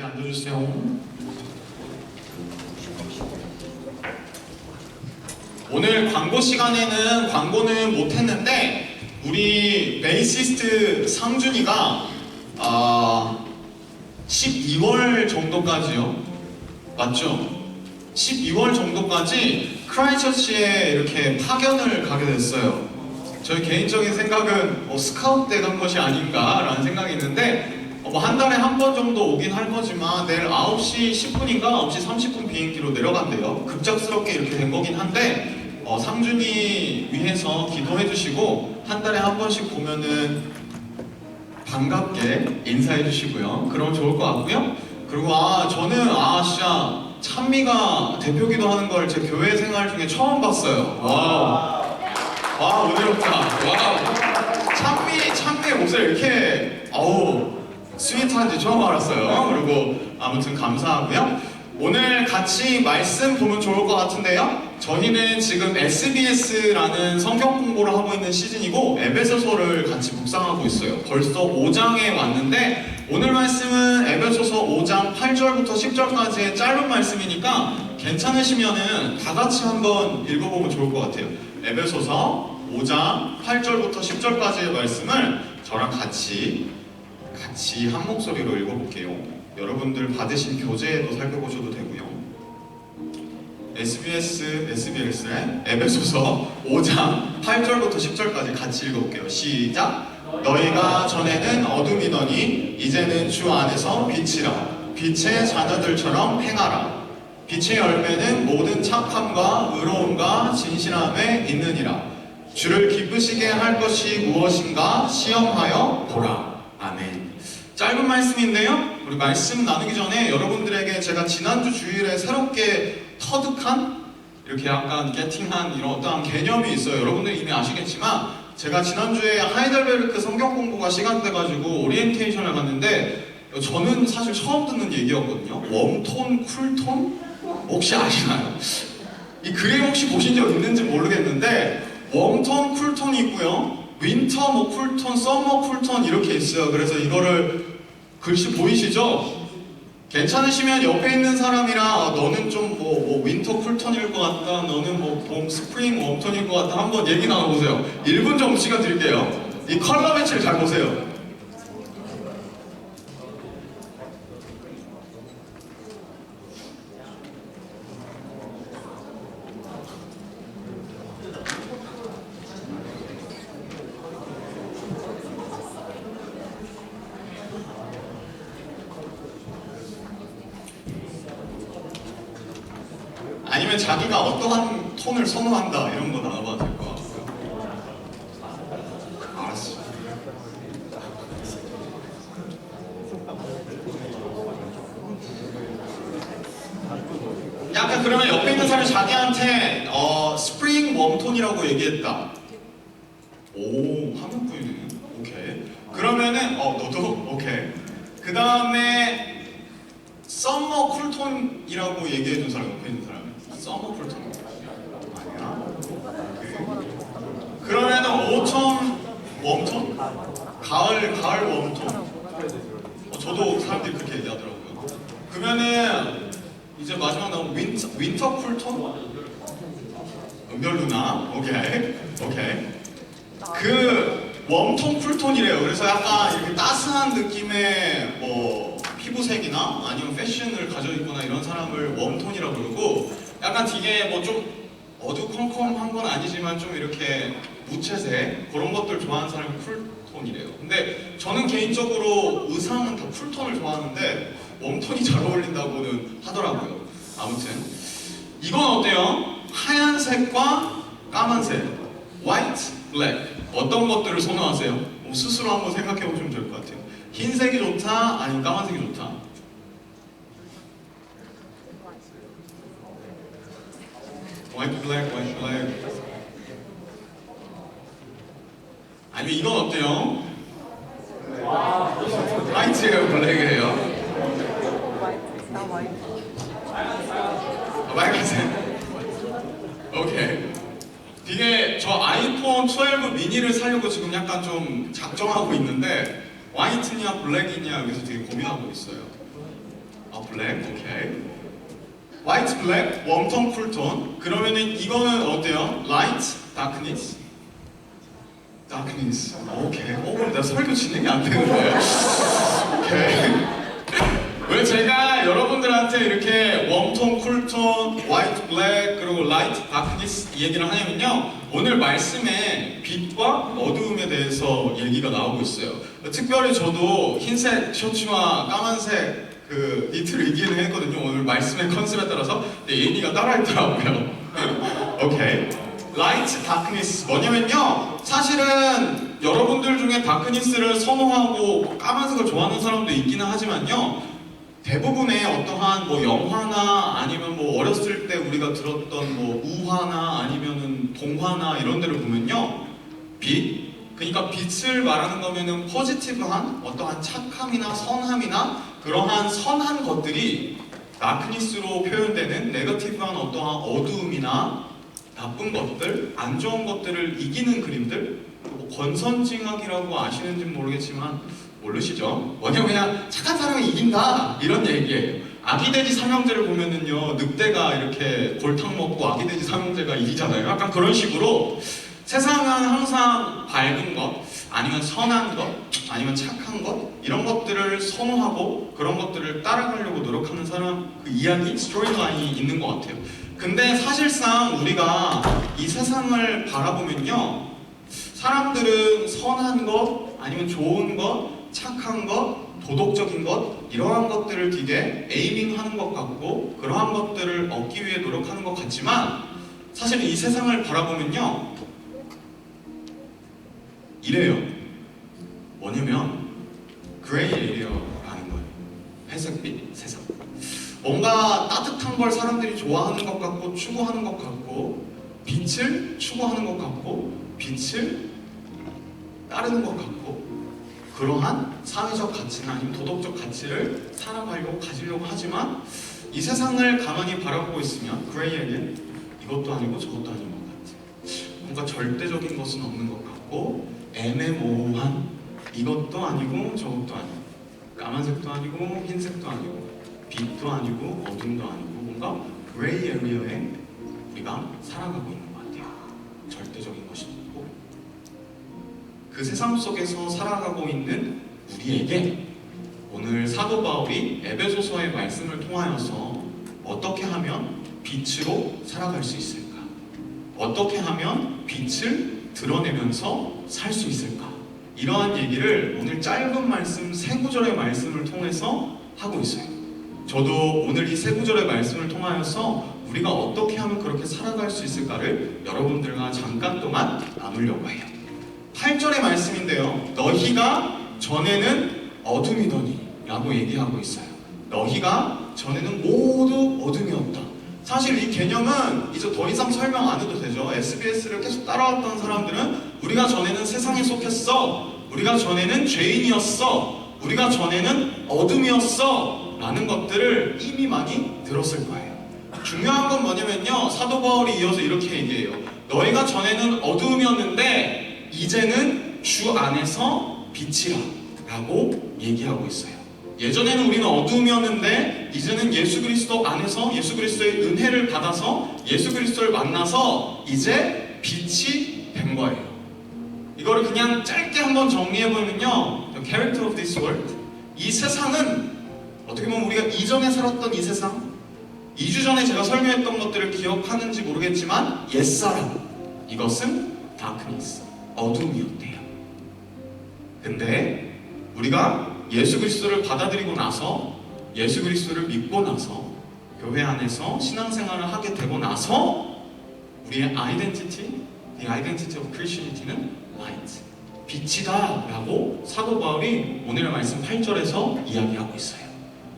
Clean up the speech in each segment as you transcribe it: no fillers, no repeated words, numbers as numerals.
앉아주세요. 오늘 광고 시간에는 광고는 못했는데 우리 베이시스트 상준이가 12월 정도까지요. 맞죠? 12월 정도까지 크라이처치에 이렇게 파견을 가게 됐어요. 저희 개인적인 생각은 스카우트 간 것이 아닌가라는 생각이 있는데 한 달에 한 번 정도 오긴 할 거지만 내일 9시 10분인가 9시 30분 비행기로 내려간대요. 급작스럽게 이렇게 된 거긴 한데 상준이 위해서 기도해 주시고 한 달에 한 번씩 보면은 반갑게 인사해 주시고요. 그럼 좋을 것 같고요. 그리고 저는 진짜 찬미가 대표 기도하는 걸 제 교회 생활 중에 처음 봤어요. 와우, 은혜롭다. 와우, 찬미의 목소리 이렇게 스윗한지 처음 알았어요. 그리고 아무튼 감사하고요. 오늘 같이 말씀 보면 좋을 것 같은데요. 저희는 지금 SBS라는 성경 공부를 하고 있는 시즌이고 에베소서를 같이 묵상하고 있어요. 벌써 5장에 왔는데 오늘 말씀은 에베소서 5장 8절부터 10절까지의 짧은 말씀이니까 괜찮으시면은 다 같이 한번 읽어보면 좋을 것 같아요. 에베소서 5장 8절부터 10절까지의 말씀을 저랑 같이 한 목소리로 읽어볼게요. 여러분들 받으신 교재에도 살펴보셔도 되고요. SBS의 에베소서 5장 8절부터 10절까지 같이 읽어볼게요. 시작! 너희가 전에는 어둠이더니 이제는 주 안에서 빛이라. 빛의 자녀들처럼 행하라. 빛의 열매는 모든 착함과 의로움과 진실함에 있느니라. 주를 기쁘시게 할 것이 무엇인가 시험하여 보라. 아멘. 짧은 말씀인데요. 우리 말씀 나누기 전에 여러분들에게 제가 지난주 주일에 새롭게 터득한 이렇게 약간 게팅한 이런 어떠한 개념이 있어요. 여러분들이 이미 아시겠지만 제가 지난주에 하이델베르크 성경 공부가 시간돼가지고 오리엔테이션을 갔는데 저는 사실 처음 듣는 얘기였거든요. 웜톤, 쿨톤? 혹시 아시나요? 이 그림 혹시 보신 적 있는지 모르겠는데 웜톤, 쿨톤이 있고요. 윈터, 쿨톤, 서머, 쿨톤 이렇게 있어요. 그래서 이거를 글씨 보이시죠? 괜찮으시면 옆에 있는 사람이랑 너는 좀 윈터 쿨톤일 것 같다, 너는 봄 스프링 웜톤일 것 같다 한번 얘기 나눠보세요. 1분 정도 시간 드릴게요. 이 컬러 매치를 잘 보세요. 아니면 자기가 어떠한 톤을 선호한다 이런 거 나와봐도 될 것 같고요. 알았어. 약간 그러면 옆에 있는 사람이 자기한테 스프링 웜톤이라고 얘기했다. 오, 한국분이네. 오케이. 그러면은 너도 오케이. 그 다음에 썸머 쿨톤이라고 얘기해준 사람 옆에 있는 사람. 서머 쿨톤 아니야? 그러면은 오톤 웜톤? 가을 웜톤. 저도 사람들이 그렇게 얘기하더라고요. 그러면은 이제 마지막 나온 윈터 쿨톤? 은별누나. 오케이. 그 웜톤 쿨톤이래요. 그래서 약간 이렇게 따스한 느낌의 피부색이나 아니면 패션을 가지고 있거나 이런 사람을 웜톤이라고 부르고 약간 되게 좀 어두컴컴한 건 아니지만 좀 이렇게 무채색 그런 것들 좋아하는 사람이 쿨톤이래요. 근데 저는 개인적으로 의상은 다 쿨톤을 좋아하는데 웜톤이 잘 어울린다고는 하더라고요. 아무튼 이건 어때요? 하얀색과 까만색, 화이트, 블랙 어떤 것들을 선호하세요? 스스로 한번 생각해 보시면 좋을 것 같아요. 흰색이 좋다? 아니면 까만색이 좋다? 화이트 블랙. 아니면 이건 어때요? 화이트예요, 블랙이에요? 빨간색. 오케이. 이게 저 아이폰 12 미니를 사려고 지금 약간 좀 작정하고 있는데 화이트냐 블랙이냐 여기서 되게 고민하고 있어요. 블랙, 오케이. 화이트, 블랙, 웜톤, 쿨톤. 그러면은 이거는 어때요? 라이트, 다크니스. 다크니스. 오케이. 그럼 나 설교 진행이 안 되는데. 오케이. 왜 제가 여러분들한테 이렇게 웜톤, 쿨톤, 화이트, 블랙, 그리고 라이트, 다크니스 이 얘기를 하냐면요. 오늘 말씀에 빛과 어두움에 대해서 얘기가 나오고 있어요. 특별히 저도 흰색 셔츠와 까만색 그 니트를 입기는 했거든요. 오늘 말씀의 컨셉에 따라서. 근데 예인이가 따라했더라고요. 오케이. 라이트, 다크니스 뭐냐면요. 사실은 여러분들 중에 다크니스를 선호하고 까만색을 좋아하는 사람도 있기는 하지만요. 대부분의 어떠한 뭐 영화나 아니면 뭐 어렸을 때 우리가 들었던 뭐 우화나 아니면은 동화나 이런 데를 보면요. 빛, 그러니까 빛을 말하는 거면은 포지티브한 어떠한 착함이나 선함이나 그러한 선한 것들이 다크니스로 표현되는 네거티브한 어떠한 어두움이나 나쁜 것들, 안 좋은 것들을 이기는 그림들, 뭐 권선징악이라고 아시는지 모르겠지만 모르시죠? 뭐냐면 그냥 착한 사람이 이긴다 이런 얘기예요. 아기돼지 삼형제를 보면은요 늑대가 이렇게 골탕 먹고 아기돼지 삼형제가 이기잖아요. 약간 그런 식으로 세상은 항상 밝은 것, 아니면 선한 것, 아니면 착한 것 이런 것들을 선호하고 그런 것들을 따라가려고 노력하는 사람 그 이야기, 스토리라인이 있는 것 같아요. 근데 사실상 우리가 이 세상을 바라보면요 사람들은 선한 것, 아니면 좋은 것, 착한 것, 도덕적인 것 이러한 것들을 되게 에이밍하는 것 같고 그러한 것들을 얻기 위해 노력하는 것 같지만 사실 이 세상을 바라보면요 이래요. 뭐냐면 그레이 에리어라는 거예요. 회색빛 세상. 뭔가 따뜻한 걸 사람들이 좋아하는 것 같고 추구하는 것 같고 빛을 추구하는 것 같고 빛을 따르는 것 같고 그러한 사회적 가치나 아니면 도덕적 가치를 살아가려고 가지려고 하지만 이 세상을 가만히 바라보고 있으면 그레이에겐 이것도 아니고 저것도 아닌 것 같아. 뭔가 절대적인 것은 없는 것 같고 애매모호한 이것도 아니고 저것도 아니고 까만색도 아니고 흰색도 아니고 빛도 아니고 어둠도 아니고 뭔가 그레이 에리어에 우리가 살아가고 있는 것 같아요. 절대적인 것이 없고 그 세상 속에서 살아가고 있는 우리에게 오늘 사도 바울이 에베소서의 말씀을 통하여서 어떻게 하면 빛으로 살아갈 수 있을까? 어떻게 하면 빛을 드러내면서 살 수 있을까? 이러한 얘기를 오늘 짧은 말씀 세 구절의 말씀을 통해서 하고 있어요. 저도 오늘 이 세 구절의 말씀을 통하여서 우리가 어떻게 하면 그렇게 살아갈 수 있을까를 여러분들과 잠깐 동안 나누려고 해요. 8절의 말씀인데요. 너희가 전에는 어둠이더니 라고 얘기하고 있어요. 너희가 전에는 모두 어둠이었다. 사실 이 개념은 이제 더 이상 설명 안 해도 되죠. SBS를 계속 따라왔던 사람들은 우리가 전에는 세상에 속했어. 우리가 전에는 죄인이었어. 우리가 전에는 어둠이었어. 라는 것들을 이미 많이 들었을 거예요. 중요한 건 뭐냐면요. 사도 바울이 이어서 이렇게 얘기해요. 너희가 전에는 어둠이었는데 이제는 주 안에서 빛이라 라고 얘기하고 있어요. 예전에는 우리는 어둠이었는데 이제는 예수 그리스도 안에서 예수 그리스도의 은혜를 받아서 예수 그리스도를 만나서 이제 빛이 된 거예요. 이거를 그냥 짧게 한번 정리해보면요, The character of this world, 이 세상은 어떻게 보면 우리가 이전에 살았던 이 세상, 2주 전에 제가 설명했던 것들을 기억하는지 모르겠지만 옛사람, 이것은 darkness, 어둠이었대요. 근데 우리가 예수 그리스도를 받아들이고 나서 예수 그리스도를 믿고 나서 교회 안에서 신앙생활을 하게 되고 나서 우리의 아이덴티티, the identity of Christianity는 light, 빛이다 라고 사도 바울이 오늘의 말씀 8절에서 이야기하고 있어요.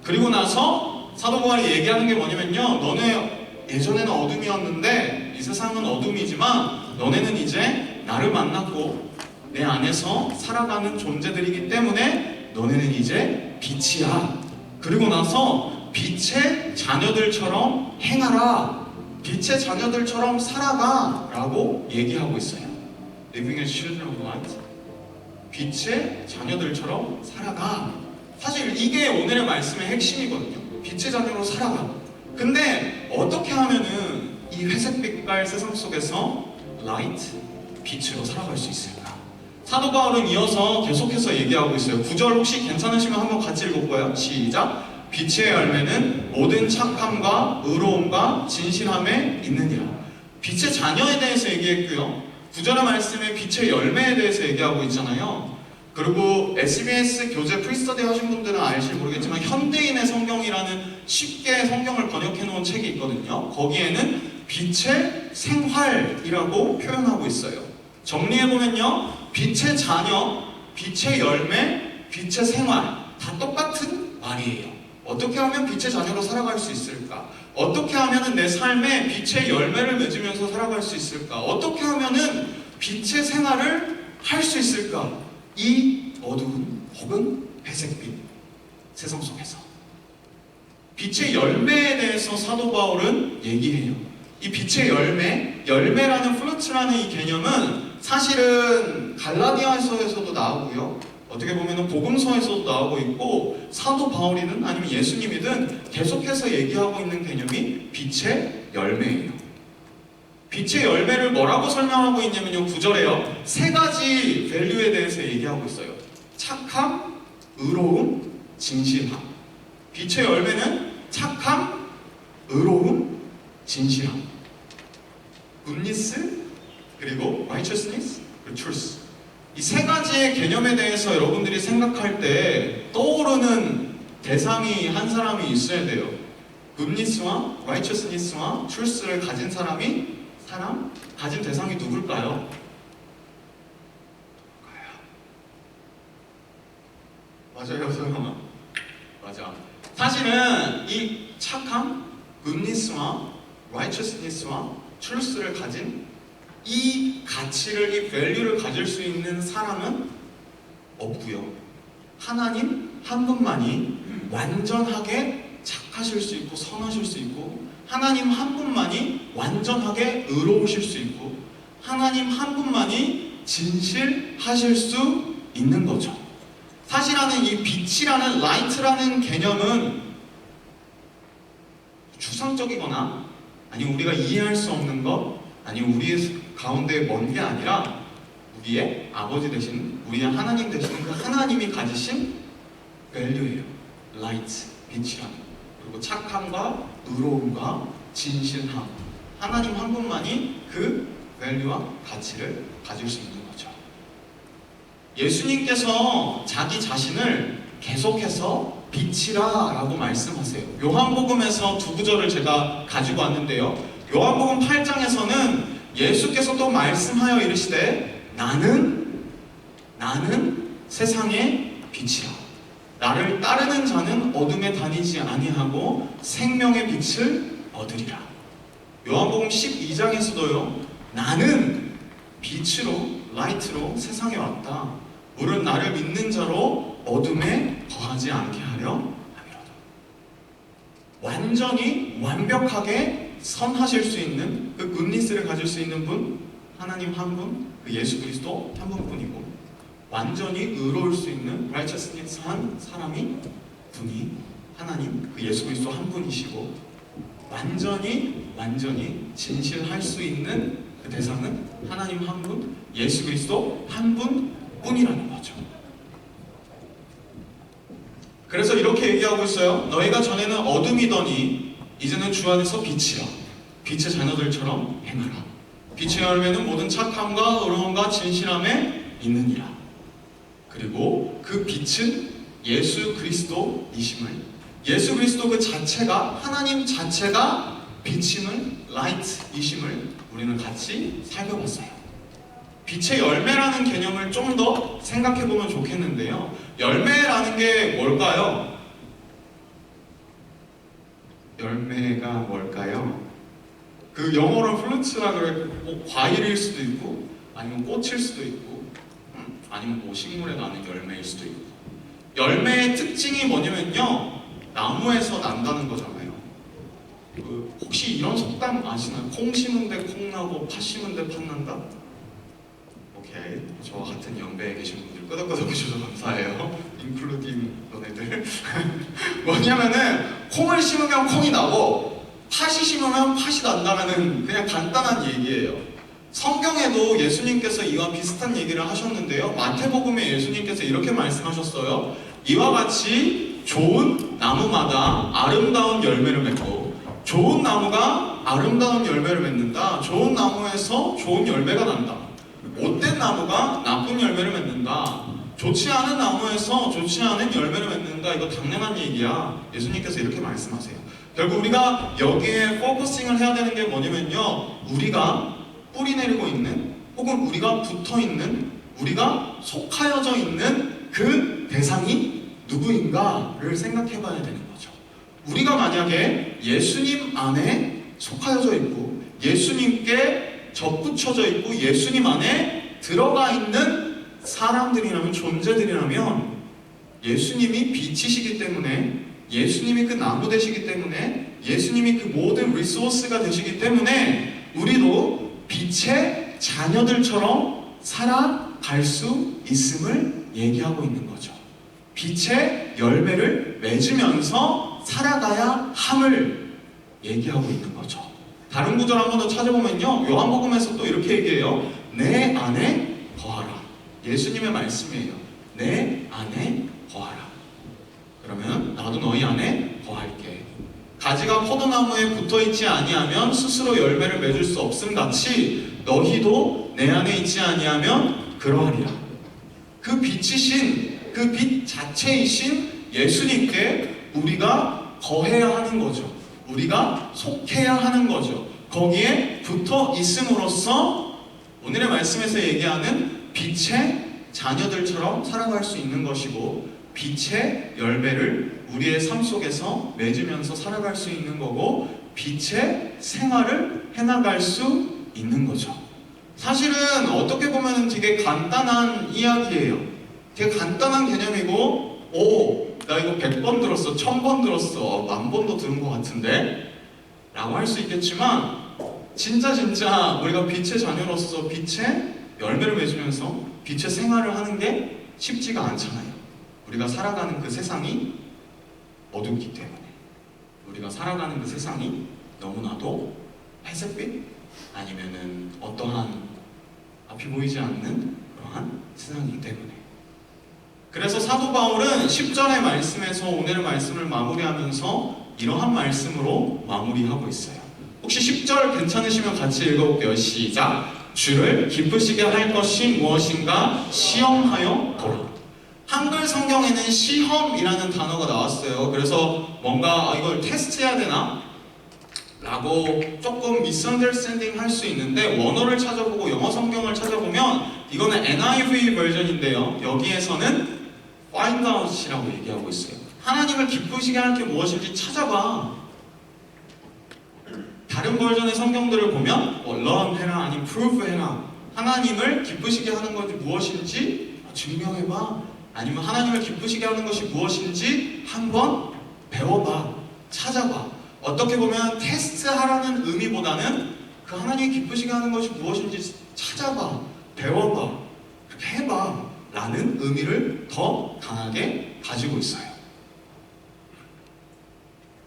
그리고 나서 사도 바울이 얘기하는 게 뭐냐면요, 너네 예전에는 어둠이었는데 이 세상은 어둠이지만 너네는 이제 나를 만났고 내 안에서 살아가는 존재들이기 때문에 너네는 이제 빛이야. 그리고 나서 빛의 자녀들처럼 행하라. 빛의 자녀들처럼 살아가 라고 얘기하고 있어요. Living as children of light. 빛의 자녀들처럼 살아가. 사실 이게 오늘의 말씀의 핵심이거든요. 빛의 자녀로 살아가. 근데 어떻게 하면은 이 회색빛깔 세상 속에서 라이트, 빛으로 살아갈 수 있을까? 사도 바울은 이어서 계속해서 얘기하고 있어요. 9절 혹시 괜찮으시면 한번 같이 읽어볼까요? 시작! 빛의 열매는 모든 착함과 의로움과 진실함에 있느니라. 빛의 자녀에 대해서 얘기했고요. 9절의 말씀에 빛의 열매에 대해서 얘기하고 있잖아요. 그리고 SBS 교재 프리스터디 하신 분들은 알지 모르겠지만 현대인의 성경이라는 쉽게 성경을 번역해 놓은 책이 있거든요. 거기에는 빛의 생활이라고 표현하고 있어요. 정리해보면요, 빛의 자녀, 빛의 열매, 빛의 생활 다 똑같은 말이에요. 어떻게 하면 빛의 자녀로 살아갈 수 있을까? 어떻게 하면 내 삶에 빛의 열매를 맺으면서 살아갈 수 있을까? 어떻게 하면 빛의 생활을 할 수 있을까? 이 어두운 혹은 회색빛 세상 속에서 빛의 열매에 대해서 사도 바울은 얘기해요. 이 빛의 열매라는 프루츠라는 이 개념은 사실은 갈라디아서에서도 나오고요. 어떻게 보면 복음서에서도 나오고 있고 사도 바울이든 아니면 예수님이든 계속해서 얘기하고 있는 개념이 빛의 열매예요. 빛의 열매를 뭐라고 설명하고 있냐면요. 9절에요. 세 가지 밸류에 대해서 얘기하고 있어요. 착함, 의로움, 진실함. 빛의 열매는 착함, 의로움, 진실함. goodness, 그리고 righteousness, 그리고 truth. 이 세 가지의 개념에 대해서 여러분들이 생각할 때 떠오르는 대상이 한 사람이 있어야 돼요. goodness와 righteousness와 truth를 가진 가진 대상이 누굴까요? 맞아요, 소영아. 맞아. 사실은 이 착함, goodness와 righteousness와 truth를 가진 이 가치를, 이 value를 가질 수 있는 사람은 없고요. 하나님 한 분만이 완전하게 착하실 수 있고 선하실 수 있고, 하나님 한 분만이 완전하게 의로우실 수 있고, 하나님 한 분만이 진실하실 수 있는 거죠. 사실은 이 빛이라는 light라는 개념은 추상적이거나 아니면 우리가 이해할 수 없는 것, 아니면 우리의 가운데 먼 게 아니라 우리의 아버지 되신, 우리의 하나님 되시는 그 하나님이 가지신 value예요. light, 빛이라는. 그리고 착함과 의로움과 진실함, 하나님 한 분만이 그 value와 가치를 가질 수 있는 거죠. 예수님께서 자기 자신을 계속해서 빛이라 라고 말씀하세요. 요한복음에서 두 구절을 제가 가지고 왔는데요. 요한복음 8장에서는 예수께서 또 말씀하여 이르시되 나는 세상의 빛이라. 나를 따르는 자는 어둠에 다니지 아니하고 생명의 빛을 얻으리라. 요한복음 12장에서도요. 나는 빛으로, 라이트로 세상에 왔다. 물은 나를 믿는 자로 어둠에 거하지 않게 하려 함이로다. 완전히 완벽하게 선하실 수 있는 그 굿니스를 가질 수 있는 분, 하나님 한 분, 그 예수 그리스도 한 분뿐이고, 완전히 의로울 수 있는 righteousness 한 분이 하나님 그 예수 그리스도 한 분이시고, 완전히 진실할 수 있는 그 대상은 하나님 한 분, 예수 그리스도 한 분뿐이라는 거죠. 그래서 이렇게 얘기하고 있어요. 너희가 전에는 어둠이더니 이제는 주 안에서 빛이라. 빛의 자녀들처럼 행하라. 빛의 열매는 모든 착함과 의로움과 진실함에 있느니라. 그리고 그 빛은 예수 그리스도이심을, 예수 그리스도 그 자체가, 하나님 자체가 빛임을, 라이트이심을 우리는 같이 살펴봤어요. 빛의 열매라는 개념을 좀 더 생각해보면 좋겠는데요. 열매라는 게 뭘까요? 열매가 뭘까요? 그 영어로 플루츠라 그래. 뭐 과일일 수도 있고, 아니면 꽃일 수도 있고, 아니면 뭐 식물에 나는 열매일 수도 있고. 열매의 특징이 뭐냐면요, 나무에서 난다는 거잖아요. 그 혹시 이런 속담 아시나요? 콩 심은 데 콩 나고 팥 심은 데 팥 난다? 오케이, 저와 같은 연배에 계신 분들 끄덕끄덕 해주셔서 감사해요. 인클루딩 너네들. 뭐냐면은 콩을 심으면 콩이 나고 팥이 심으면 팥이 난다는 그냥 간단한 얘기예요. 성경에도 예수님께서 이와 비슷한 얘기를 하셨는데요. 마태복음에 예수님께서 이렇게 말씀하셨어요. 이와 같이 좋은 나무마다 아름다운 열매를 맺고, 좋은 나무가 아름다운 열매를 맺는다. 좋은 나무에서 좋은 열매가 난다. 못된 나무가 나쁜 열매를 맺는다. 좋지 않은 나무에서 좋지 않은 열매를 맺는다. 이거 당연한 얘기야. 예수님께서 이렇게 말씀하세요. 결국 우리가 여기에 포커싱을 해야 되는 게 뭐냐면요, 우리가 뿌리 내리고 있는, 혹은 우리가 붙어있는, 우리가 속하여져 있는 그 대상이 누구인가를 생각해 봐야 되는 거죠. 우리가 만약에 예수님 안에 속하여져 있고 예수님께 접붙여져 있고 예수님 안에 들어가 있는 사람들이라면, 존재들이라면, 예수님이 빛이시기 때문에, 예수님이 그 나무 되시기 때문에, 예수님이 그 모든 리소스가 되시기 때문에 우리도 빛의 자녀들처럼 살아갈 수 있음을 얘기하고 있는 거죠. 빛의 열매를 맺으면서 살아가야 함을 얘기하고 있는 거죠. 다른 구절 한 번 더 찾아보면요, 요한복음에서 또 이렇게 얘기해요. 내 안에 거하라. 예수님의 말씀이에요. 내 안에 거하라. 그러면 나도 너희 안에 거할게. 가지가 포도나무에 붙어있지 아니하면 스스로 열매를 맺을 수 없음 같이 너희도 내 안에 있지 아니하면 그러하리라. 그 빛이신, 그 빛 자체이신 예수님께 우리가 거해야 하는 거죠. 우리가 속해야 하는 거죠. 거기에 붙어 있음으로써 오늘의 말씀에서 얘기하는 빛의 자녀들처럼 살아갈 수 있는 것이고, 빛의 열매를 우리의 삶 속에서 맺으면서 살아갈 수 있는 거고, 빛의 생활을 해나갈 수 있는 거죠. 사실은 어떻게 보면 되게 간단한 이야기예요. 되게 간단한 개념이고, 나 이거 100번 들었어, 1000번 들었어, 10,000번도 들은 것 같은데? 라고 할 수 있겠지만, 진짜 우리가 빛의 자녀로서 빛의 열매를 맺으면서 빛의 생활을 하는 게 쉽지가 않잖아요. 우리가 살아가는 그 세상이 어둡기 때문에, 우리가 살아가는 그 세상이 너무나도 회색빛 아니면은 어떠한 앞이 보이지 않는 그러한 세상이기 때문에. 그래서 사도 바울은 10절의 말씀에서 오늘의 말씀을 마무리하면서 이러한 말씀으로 마무리하고 있어요. 혹시 10절 괜찮으시면 같이 읽어볼게요. 시작! 주를 기쁘시게 할 것이 무엇인가 시험하여 보라. 한글 성경에는 시험이라는 단어가 나왔어요. 그래서 뭔가 이걸 테스트해야 되나? 라고 조금 미스언더스탠딩 할 수 있는데, 원어를 찾아보고 영어 성경을 찾아보면 이거는 NIV 버전인데요, 여기에서는 find out이라고 얘기하고 있어요. 하나님을 기쁘시게 할 게 무엇인지 찾아봐. 다른 버전의 성경들을 보면 learn 해라, 아니면 prove 해라. 하나님을 기쁘시게 하는 것이 무엇인지 증명해봐. 아니면 하나님을 기쁘시게 하는 것이 무엇인지 한번 배워봐. 찾아봐. 어떻게 보면 테스트하라는 의미보다는 그 하나님이 기쁘시게 하는 것이 무엇인지 찾아봐, 배워봐, 그렇게 해봐 라는 의미를 더 강하게 가지고 있어요.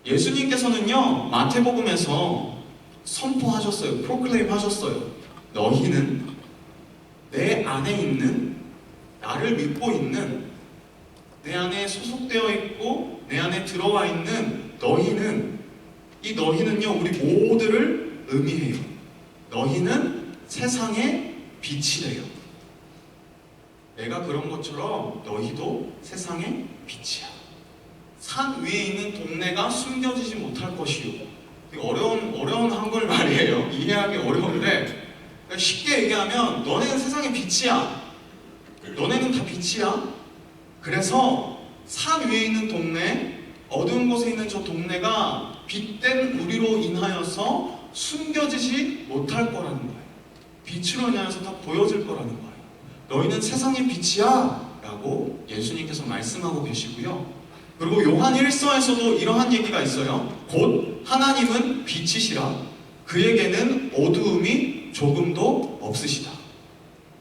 예수님께서는요, 마태복음에서 선포하셨어요. 프로클레임 하셨어요. 너희는 내 안에 있는, 나를 믿고 있는, 내 안에 소속되어 있고 내 안에 들어와 있는 너희는, 이 너희는요, 우리 모두를 의미해요. 너희는 세상의 빛이래요. 내가 그런 것처럼 너희도 세상의 빛이야. 산 위에 있는 동네가 숨겨지지 못할 것이요. 어려운 한글 말이에요. 이해하기 어려운데, 쉽게 얘기하면 너네는 세상의 빛이야. 너네는 다 빛이야. 그래서 산 위에 있는 동네, 어두운 곳에 있는 저 동네가 빛된 우리로 인하여서 숨겨지지 못할 거라는 거예요. 빛으로 인하여서 다 보여질 거라는 거예요. 너희는 세상의 빛이야 라고 예수님께서 말씀하고 계시고요. 그리고 요한 1서에서도 이러한 얘기가 있어요. 곧 하나님은 빛이시라 그에게는 어두움이 조금도 없으시다.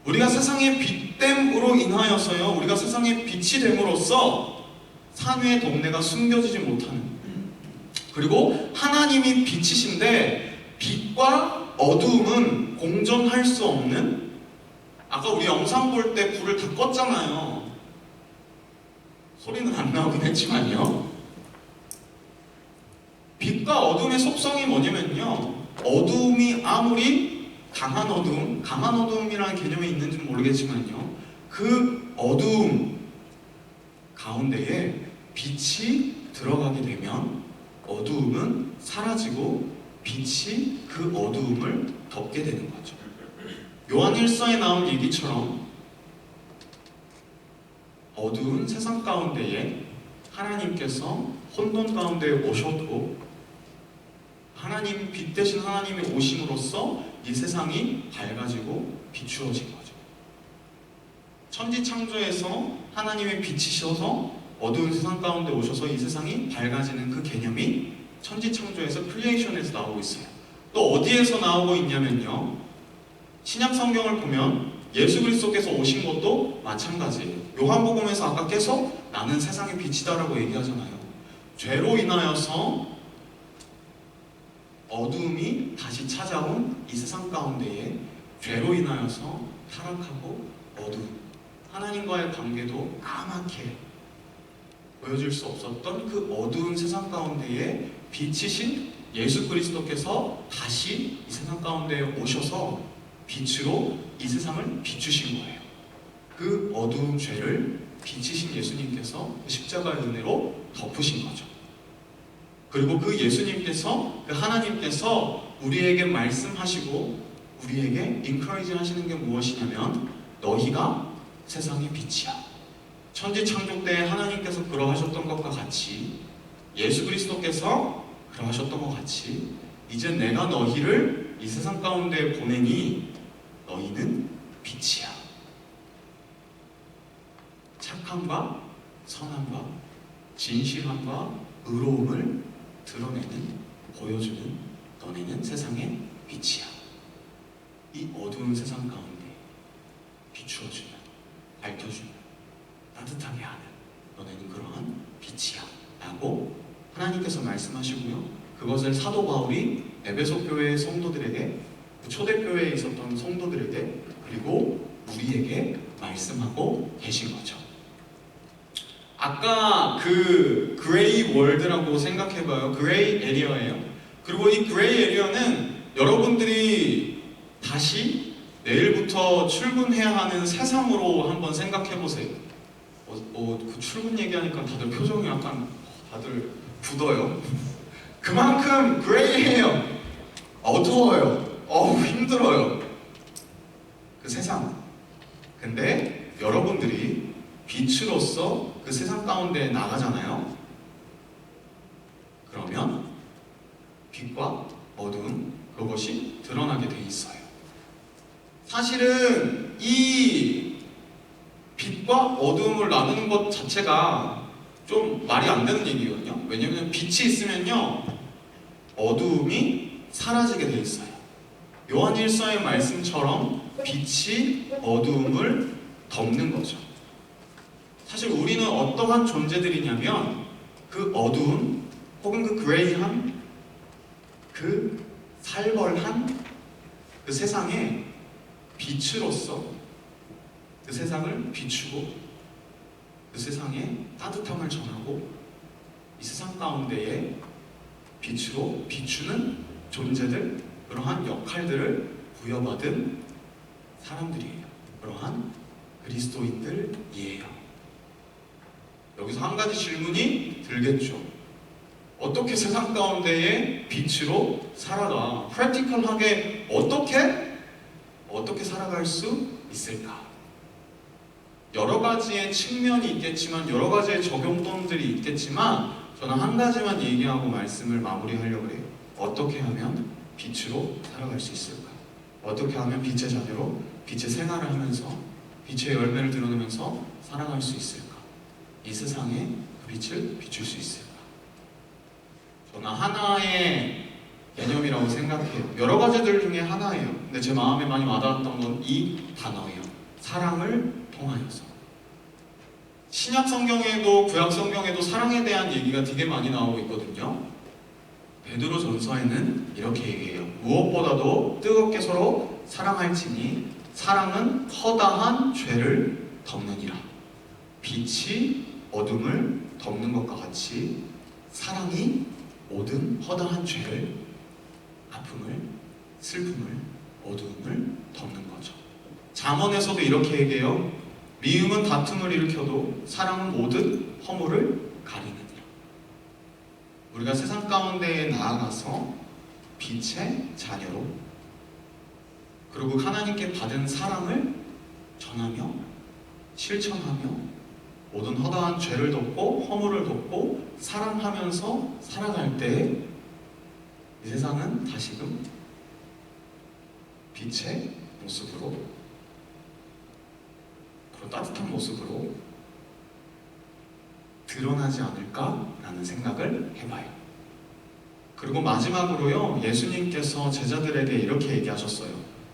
우리가 세상의 빛됨으로 인하여서요, 우리가 세상의 빛이 됨으로써 산 위의 동네가 숨겨지지 못하는, 그리고 하나님이 빛이신데 빛과 어두움은 공존할 수 없는, 아까 우리 영상 볼 때 불을 다 껐잖아요. 소리는 안 나오긴 했지만요. 빛과 어둠의 속성이 뭐냐면요, 어두움이 아무리 강한 어두움이라는 개념이 있는지는 모르겠지만요, 그 어두움 가운데에 빛이 들어가게 되면 어두움은 사라지고 빛이 그 어두움을 덮게 되는 거죠. 요한일서에 나온 얘기처럼 어두운 세상 가운데에 하나님께서 혼돈 가운데 오셨고, 하나님, 빛 대신 하나님이 오심으로써 이 세상이 밝아지고 비추어진 거죠. 천지창조에서 하나님의 빛이셔서 어두운 세상 가운데 오셔서 이 세상이 밝아지는 그 개념이 천지창조에서, 크리에이션에서 나오고 있어요. 또 어디에서 나오고 있냐면요, 신약 성경을 보면 예수 그리스도께서 오신 것도 마찬가지예요. 요한복음에서 아까 계속 나는 세상의 빛이다라고 얘기하잖아요. 죄로 인하여서 어두움이 다시 찾아온 이 세상 가운데에 죄로 인하여서 타락하고 어두움, 하나님과의 관계도 까맣게 보여줄 수 없었던 그 어두운 세상 가운데에 빛이신 예수 그리스도께서 다시 이 세상 가운데에 오셔서 빛으로 이 세상을 비추신 거예요. 그 어두운 죄를 빛이신 예수님께서 십자가의 은혜로 덮으신 거죠. 그리고 그 예수님께서, 그 하나님께서 우리에게 말씀하시고 우리에게 인커리지 하시는 게 무엇이냐면, 너희가 세상의 빛이야. 천지창조 때 하나님께서 그러하셨던 것과 같이, 예수 그리스도께서 그러하셨던 것 같이, 이제 내가 너희를 이 세상 가운데 보내니 너희는 빛이야. 착함과 선함과 진실함과 의로움을 드러내는, 보여주는 너네는 세상의 빛이야. 이 어두운 세상 가운데 비추어주는, 밝혀주는, 따뜻하게 하는 너네는 그러한 빛이야 라고 하나님께서 말씀하시고요, 그것을 사도 바울이 에베소 교회의 성도들에게, 초대교회에 있었던 성도들에게, 그리고 우리에게 말씀하고 계신 거죠. 아까 그 그레이 월드라고 생각해봐요. 그레이 에리어예요. 그리고 이 그레이 에리어는 여러분들이 다시 내일부터 출근해야 하는 세상으로 한번 생각해보세요. 그 출근 얘기하니까 다들 표정이 약간 다들 굳어요. 그만큼 그레이해요. 어두워요. 힘들어요. 그 세상. 근데 여러분들이 빛으로서 그 세상 가운데 나가잖아요. 그러면 빛과 어두움, 그것이 드러나게 돼 있어요. 사실은 이 빛과 어두움을 나누는 것 자체가 좀 말이 안 되는 얘기거든요. 왜냐면 빛이 있으면요, 어두움이 사라지게 돼 있어요. 요한일서의 말씀처럼 빛이 어두움을 덮는 거죠. 사실 우리는 어떠한 존재들이냐면, 그 어두운, 혹은 그 그레이한, 그 살벌한 그 세상에 빛으로서 그 세상을 비추고, 그 세상에 따뜻함을 전하고, 이 세상 가운데에 빛으로 비추는 존재들, 그러한 역할들을 부여받은 사람들이에요. 그러한 그리스도인들이에요. 여기서 한 가지 질문이 들겠죠. 어떻게 세상 가운데에 빛으로 살아가? 프랙티컬하게 어떻게 살아갈 수 있을까? 여러 가지의 측면이 있겠지만, 여러 가지의 적용점들이 있겠지만, 저는 한 가지만 얘기하고 말씀을 마무리하려고 해요. 어떻게 하면 빛으로 살아갈 수 있을까? 어떻게 하면 빛의 자녀로 빛의 생활을 하면서 빛의 열매를 드러내면서 살아갈 수 있을까? 이 세상에 그 빛을 비출 수 있을까? 저는 하나의 개념이라고 생각해요. 여러 가지들 중에 하나예요. 근데 제 마음에 많이 와닿았던 건 이 단어예요. 사랑을 통하여서. 신약 성경에도 구약 성경에도 사랑에 대한 얘기가 되게 많이 나오고 있거든요. 베드로전서에는 이렇게 얘기해요. 무엇보다도 뜨겁게 서로 사랑할지니 사랑은 허다한 죄를 덮느니라. 빛이 어둠을 덮는 것과 같이 사랑이 모든 허다한 죄를, 아픔을, 슬픔을, 어두움을 덮는 거죠. 잠언에서도 이렇게 얘기해요. 미움은 다툼을 일으켜도 사랑은 모든 허물을 가리느니라. 우리가 세상 가운데에 나아가서 빛의 자녀로, 그리고 하나님께 받은 사랑을 전하며 실천하며 모든 허다한 죄를 덮고 허물을 덮고 사랑하면서 살아갈 때 이 세상은 다시금 빛의 모습으로, 그리고 따뜻한 모습으로 드러나지 않을까라는 생각을 해봐요. 그리고 마지막으로요, 예수님께서 제자들에게 이렇게 얘기하셨어요.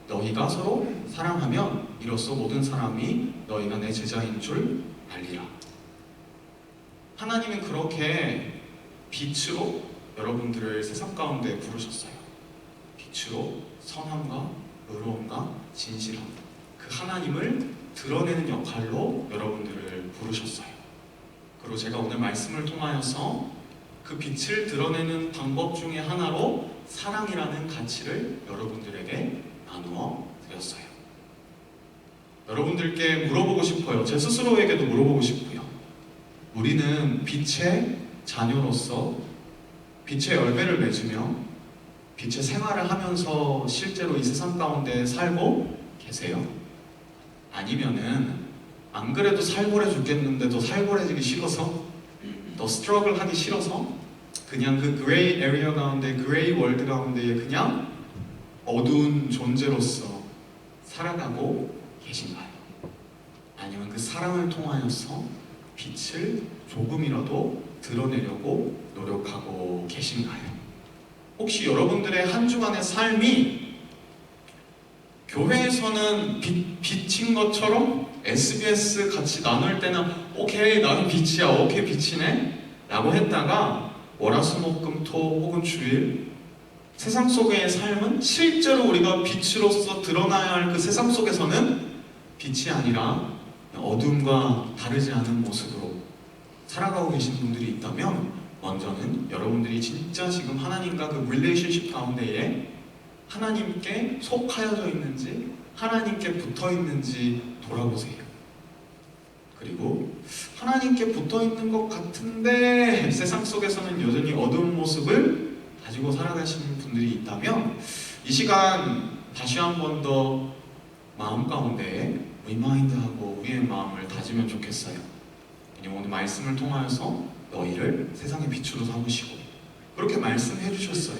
너희가 서로 사랑하면 이로써 모든 사람이 너희가 내 제자인 줄 알리라. 하나님은 그렇게 빛으로 여러분들을 세상 가운데 부르셨어요. 빛으로 선함과 의로움과 진실함, 그 하나님을 드러내는 역할로 여러분들을 부르셨어요. 그리고 제가 오늘 말씀을 통하여서 그 빛을 드러내는 방법 중에 하나로 사랑이라는 가치를 여러분들에게 나누어 드렸어요. 여러분들께 물어보고 싶어요. 제 스스로에게도 물어보고 싶고요. 우리는 빛의 자녀로서 빛의 열매를 맺으며 빛의 생활을 하면서 실제로 이 세상 가운데 살고 계세요? 아니면은 안 그래도 살벌해 죽겠는데 더 살벌해지기 싫어서, 더 스트러글 하기 싫어서 그냥 그 그레이 에리어 가운데, 그레이 월드 가운데에 그냥 어두운 존재로서 살아가고 계신가요? 아니면 그 사랑을 통하여서 빛을 조금이라도 드러내려고 노력하고 계신가요? 혹시 여러분들의 한 주간의 삶이 교회에서는 빛인 것처럼 SBS 같이 나눌 때는 오케이 나는 빛이야, 오케이 빛이네 라고 했다가 월화수목금토 혹은 주일 세상 속의 삶은 실제로 우리가 빛으로서 드러나야 할 그 세상 속에서는 빛이 아니라 어둠과 다르지 않은 모습으로 살아가고 계신 분들이 있다면, 먼저는 여러분들이 진짜 지금 하나님과 그 릴레이션십 가운데에 하나님께 속하여져 있는지, 하나님께 붙어 있는지 돌아보세요. 그리고 하나님께 붙어 있는 것 같은데 세상 속에서는 여전히 어두운 모습을 가지고 살아가시는 분들이 있다면, 이 시간 다시 한 번 더 마음 가운데 리마인드하고 우리의 마음을 다지면 좋겠어요. 왜냐면 오늘 말씀을 통하여서 너희를 세상의 빛으로 삼으시고 그렇게 말씀해 주셨어요.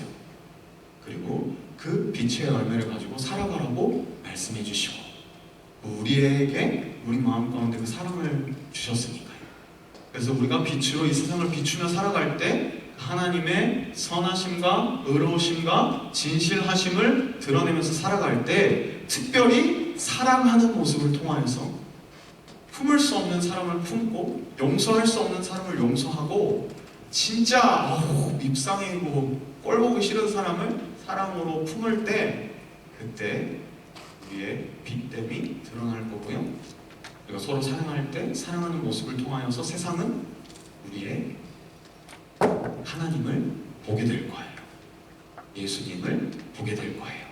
그리고 그 빛의 열매를 가지고 살아가라고 말씀해 주시고 우리에게 우리 마음 가운데 그 사랑을 주셨으니까요. 그래서 우리가 빛으로 이 세상을 비추며 살아갈 때 하나님의 선하심과 의로우심과 진실하심을 드러내면서 살아갈 때, 특별히 사랑하는 모습을 통하여서 품을 수 없는 사람을 품고 용서할 수 없는 사람을 용서하고, 진짜 밉상이고 꼴보기 싫은 사람을 사랑으로 품을 때, 그때 우리의 빛됨이 드러날 거고요. 우리가 서로 사랑할 때 사랑하는 모습을 통하여서 세상은 우리의 하나님을 보게 될 거예요. 예수님을 보게 될 거예요.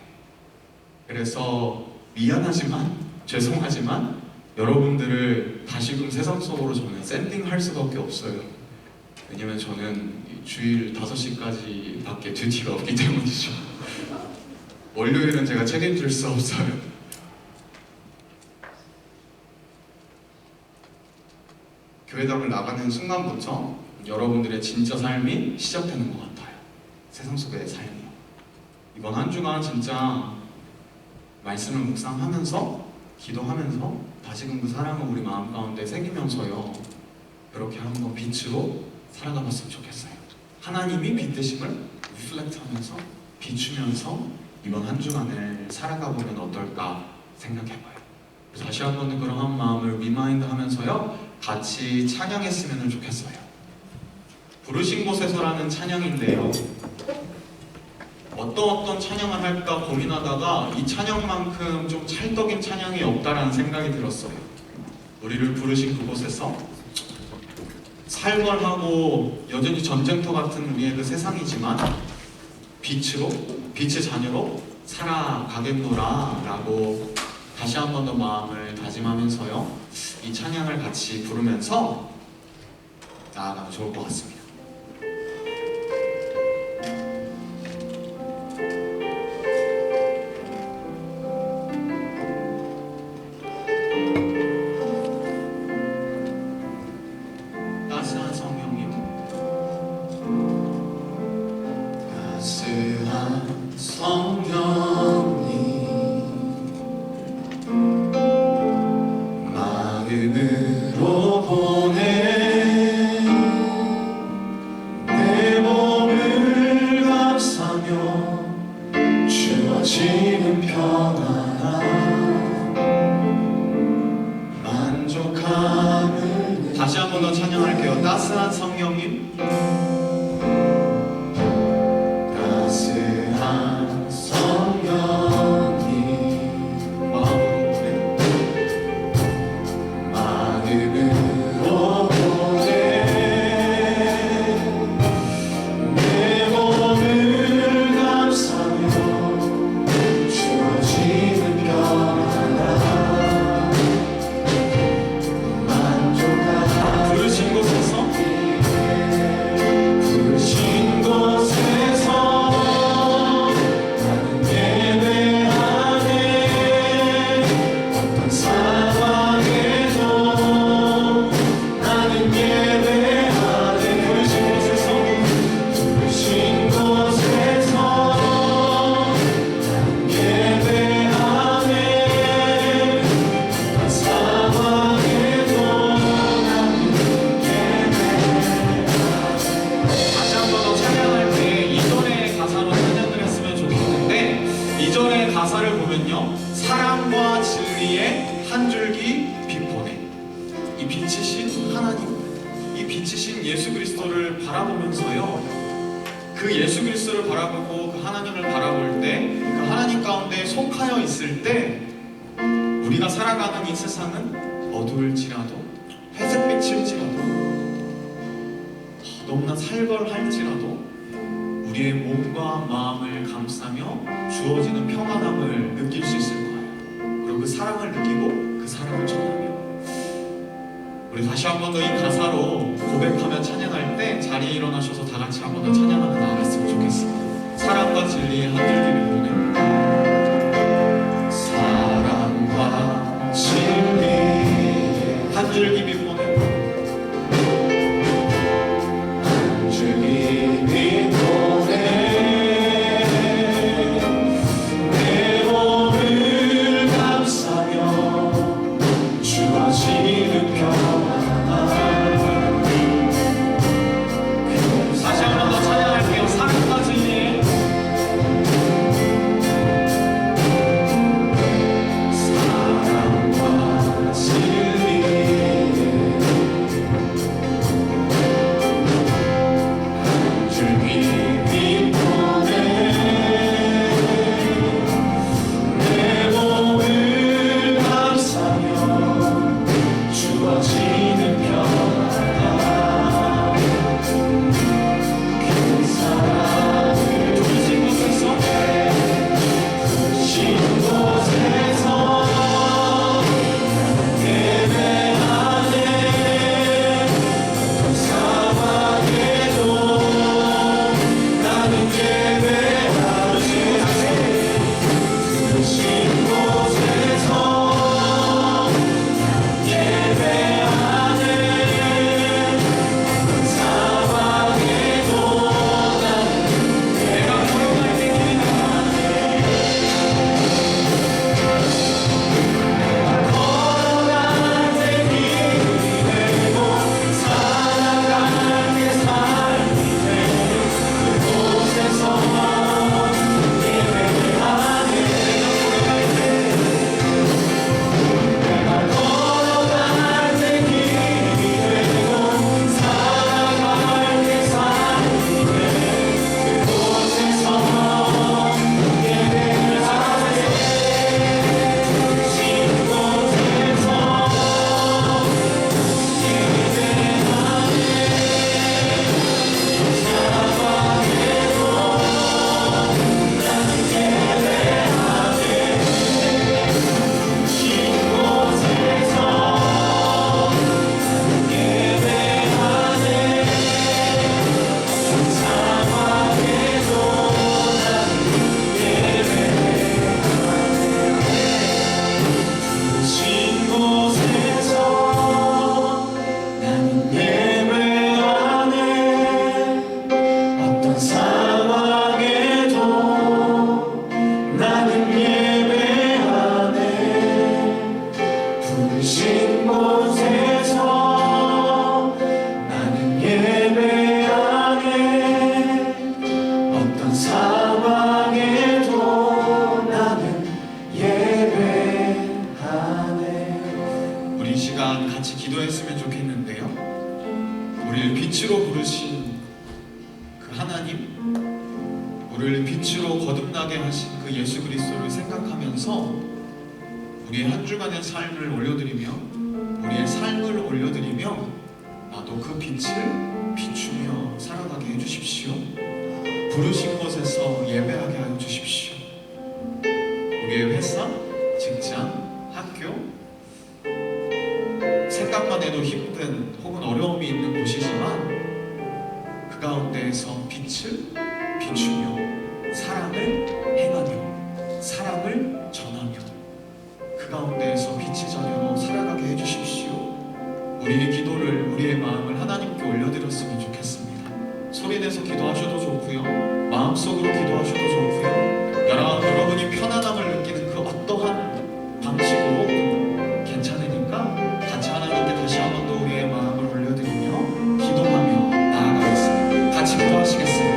그래서 미안하지만, 죄송하지만 여러분들을 다시금 세상 속으로 저는 샌딩할 수밖에 없어요. 왜냐면 저는 주일 5시까지 밖에 듀티가 없기 때문이죠. 월요일은 제가 책임질 수 없어요. 교회당을 나가는 순간부터 여러분들의 진짜 삶이 시작되는 것 같아요. 세상 속의 삶이요. 이번 한 주간 진짜 말씀을 묵상하면서 기도하면서 다시금 그 사랑을 우리 마음 가운데 새기면서요, 그렇게 한번 빛으로 살아가 봤으면 좋겠어요. 하나님이 빛 되심을 리플렉트 하면서 비추면서 이번 한 주간을 살아가 보면 어떨까 생각해봐요. 다시 한번 그런 한 마음을 리마인드 하면서요, 같이 찬양했으면 좋겠어요. 부르신 곳에서라는 찬양인데요, 어떤 찬양을 할까 고민하다가 이 찬양만큼 좀 찰떡인 찬양이 없다라는 생각이 들었어요. 우리를 부르신 그곳에서 살벌하고 여전히 전쟁터 같은 우리의 그 세상이지만 빛의 자녀로 살아가겠노라 라고 다시 한 번 더 마음을 다짐하면서요, 이 찬양을 같이 부르면서 나아가면 좋을 것 같습니다. 따스한 성령님, 따스한 성령님, 마음으로 보내 내 몸을 감싸며 주어지는 평안함 만족함을. 다시 한 번 더 찬양할게요. 따스한 성령님, 따스한 성령님, 마음으로 보내 내 몸을 감싸며 주어지는 평안함 만족함. 부르신 곳에서 나는 예배하네. 어떤 상황에도 나는 예배하네. 부르신 곳에서 나는 예배하네. 어떤 상황에도 나는 다시 한 번 더 찬양할 때 이전의 가사로 찬양을 했으면 좋겠는데, 이전의 가사를 보면요, 사랑과 진리의 한 줄기 빛보네. 이 빛이신 하나님, 이 빛이신 예수 그리스도를 바라보면서요, 그 예수 그리스도를 바라보고 그 하나님을 바라볼 때, 그 하나님 가운데 속하여 있을 때 우리가 살아가는 이 세상은 어두울지라도 회색빛일지라도 너무나 살벌할지라도 우리의 몸과 마음을 감싸며 주어지는 평안함을 느낄 수 있을 거예요. 그리고 그 사랑을 느끼고 그 사랑을 전하며, 우리 다시 한 번 더 이 가사로 고백하며 찬양할 때 자리에 일어나셔서 다 같이 한 번 더 찬양하며 나아갔으면 좋겠습니다. 사랑과 진리의 한 줄기 빛보네. 사랑과 진리의 한 줄기 빛보네. 내 몸을 감싸며 주어지는 평안함. 다시 한 번 더 찬양할게요. 사랑과 상황에도 나는 예배하네. 우리 이 시간 같이 기도했으면 좋겠는데요. 우리를 빛으로 부르신 그 하나님, 우리를 빛으로 거듭나게 하신 그 예수 그리스도를 생각하면서 우리의 한 주간의 삶을 올려드리며 우리의 삶을 올려드리며 나도 그 빛을 비추며 살아가게 해주십시오. 부르신 곳에서 예배하게 하여 주십시오. 우리의 회사, 직장, 학교, 생각만 해도 힘든 혹은 어려움이 있는 곳이지만 그 가운데에서 빛을 비추며 사랑을 행하며 사랑을 전하며 그 가운데에서 빛의 자녀로 살아가게 해주십시오. 우리의 기도를, 우리의 마음을 하나님께 올려드렸으면 좋겠습니다. 소리내서 기도하셔도 좋고요, 마음속으로 기도하셔도 좋고요, 여러분이 편안함을 느끼는 그 어떠한 방식으로 괜찮으니까 같이 하나님께 다시 한 번 더 우리의 마음을 올려드리며 기도하며 나아가겠습니다. 같이 기도하시겠습니다.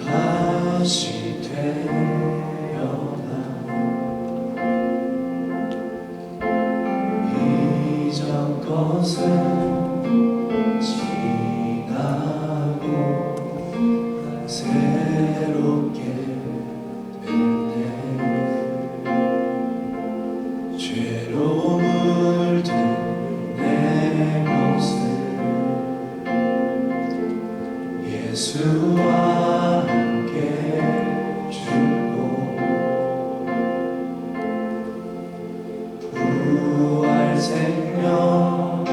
다시 태어나 이전 것은 지나고 새롭게 됐네. 죄로 물든 내 몫을 예수와 부활 생명 내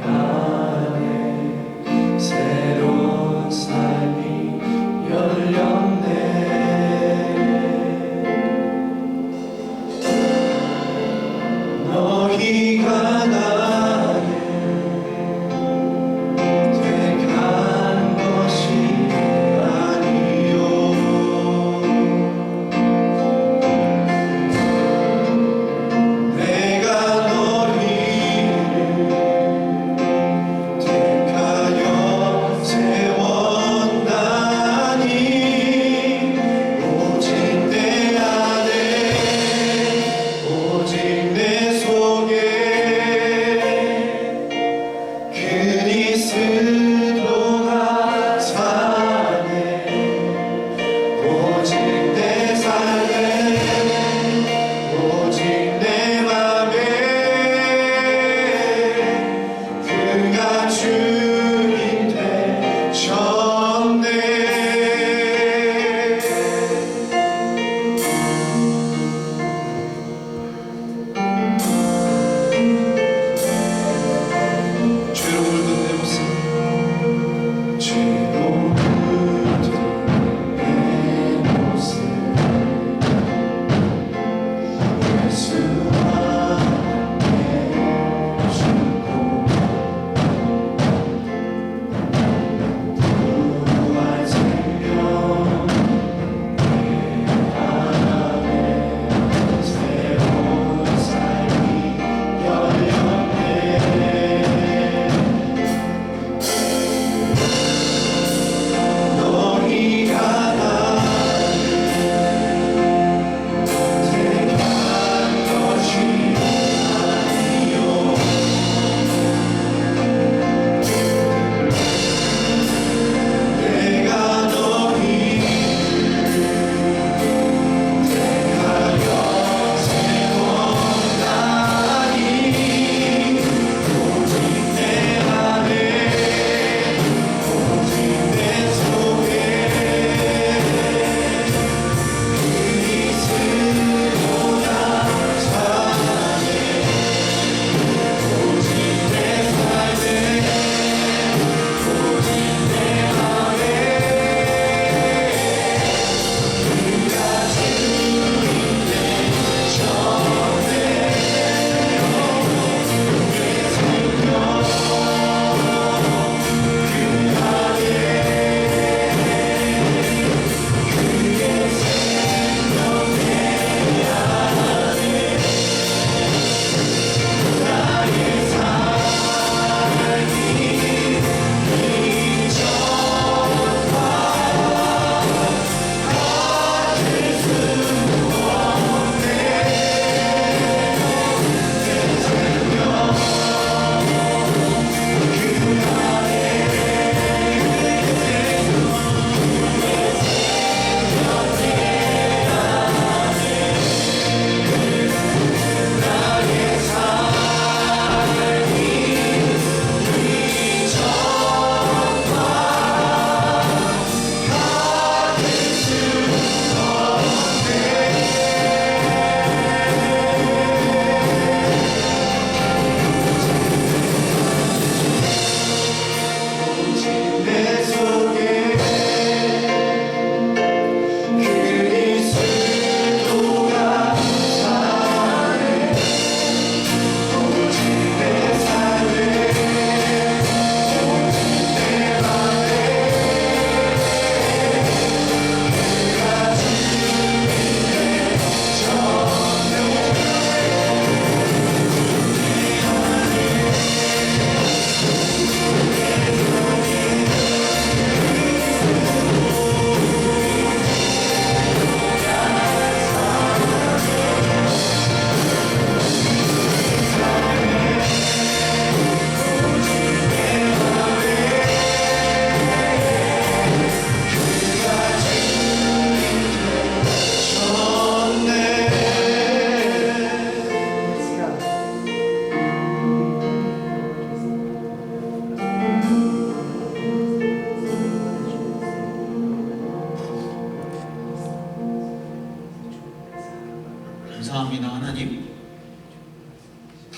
안에 새로운 삶이 열렸네. 너희가 나를 택한 것이 아니요 오직 내 속에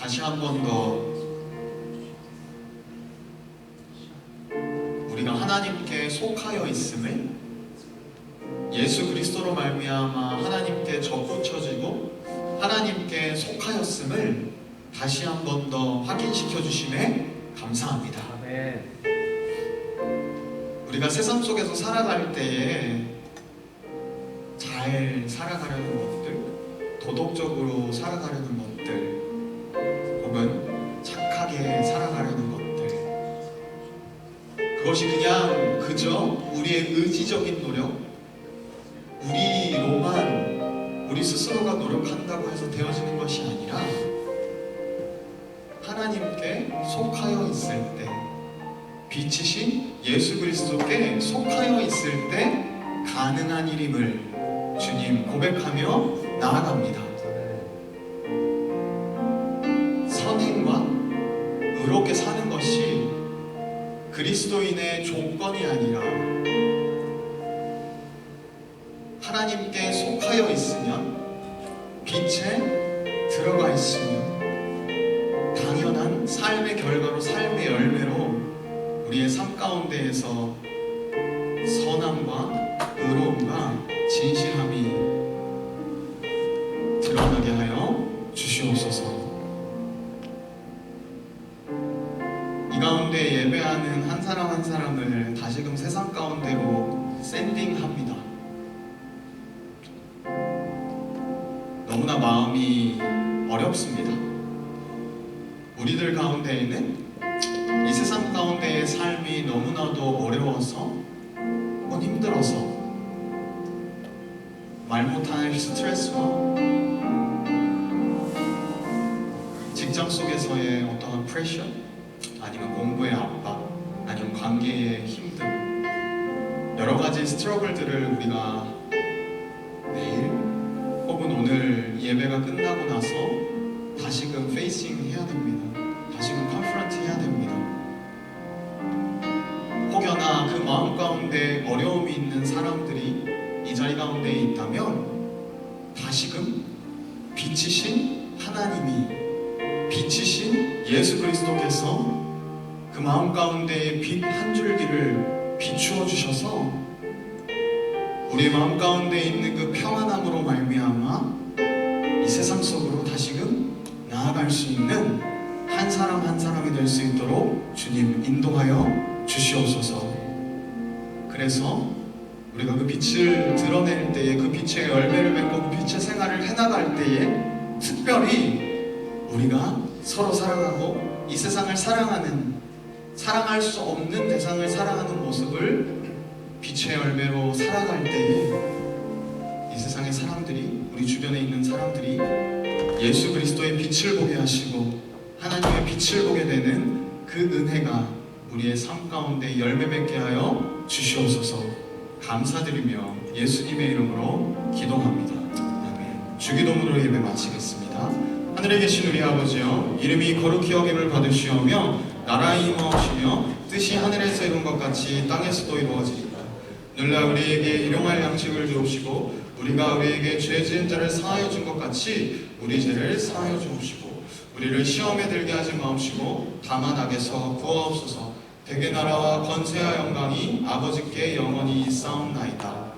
다시 한 번 더 우리가 하나님께 속하여 있음을, 예수 그리스도로 말미암아 하나님께 접붙여지고 하나님께 속하였음을 다시 한 번 더 확인시켜 주심에 감사합니다. 아멘. 우리가 세상 속에서 살아갈 때에 잘 살아가려는 것들, 도덕적으로 살아가려는 것들, 혹은 착하게 살아가려는 것들, 그것이 그냥 그저 우리의 의지적인 노력, 우리로만, 우리 스스로가 노력한다고 해서 되어지는 것이 아니라 하나님께 속하여 있을 때, 빛이신 예수 그리스도께 속하여 있을 때 가능한 일임을 주님 고백하며 나아갑니다. 선행과 의롭게 사는 것이 그리스도인의 조건이 아니라 하나님께 속하여 있으면, 빛에 들어가 있으면 당연한 삶의 결과로, 삶의 열매로 우리의 삶 가운데에서 선함과 의로움과 진실함이 드러나게 하여 주시옵소서. 이 가운데 예배하는 한 사람 한 사람을 다시금 세상 가운데로 샌딩합니다. 너무나 마음이 어렵습니다. 우리들 가운데에는 이 세상 가운데의 삶이 너무나도 어려워서 혹은 힘들어서 말 못할 스트레스와 직장 속에서의 어떠한 프레셔, 아니면 공부의 압박, 아니면 관계의 힘듦, 여러 가지 스트러글들을 우리가 내일 혹은 오늘 예배가 끝나고 나서 다시금 페이싱 해야 됩니다. 다시금 컨프런트 해야 됩니다. 혹여나 그 마음 가운데 어려움이 있는 사람들이 이 자리 가운데 있다면 다시금 빛이신 하나님이, 빛이신 예수 그리스도께서 그 마음 가운데의 빛 한 줄기를 비추어 주셔서 우리 마음 가운데 있는 그 평안함으로 말미암아 이 세상 속으로 다시금 나아갈 수 있는 한 사람 한 사람이 될 수 있도록 주님 인도하여 주시옵소서. 그래서 우리가 그 빛을 드러낼 때에, 그 빛의 열매를 맺고 그 빛의 생활을 해나갈 때에 특별히 우리가 서로 사랑하고 이 세상을 사랑하는, 사랑할 수 없는 대상을 사랑하는 모습을 빛의 열매로 살아갈 때에 이 세상의 사람들이, 우리 주변에 있는 사람들이 예수 그리스도의 빛을 보게 하시고 하나님의 빛을 보게 되는 그 은혜가 우리의 삶 가운데 열매 맺게 하여 주시옵소서. 감사드리며 예수님의 이름으로 기도합니다. 아멘. 주기도문으로 예배 마치겠습니다. 하늘에 계신 우리 아버지여, 이름이 거룩히 여김을 받으시오며 나라의 임하오시며 뜻이 하늘에서 이룬 것 같이 땅에서도 이루어지리다. 늘라 우리에게 일용할 양식을 주옵시고 우리가 우리에게 죄 지은 자를 사하여 준 것 같이 우리 죄를 사하여 주옵시고 우리를 시험에 들게 하지 마옵시고 다만 악에서 구하옵소서. 대개 나라와 권세와 영광이 아버지께 영원히 있사옵나이다.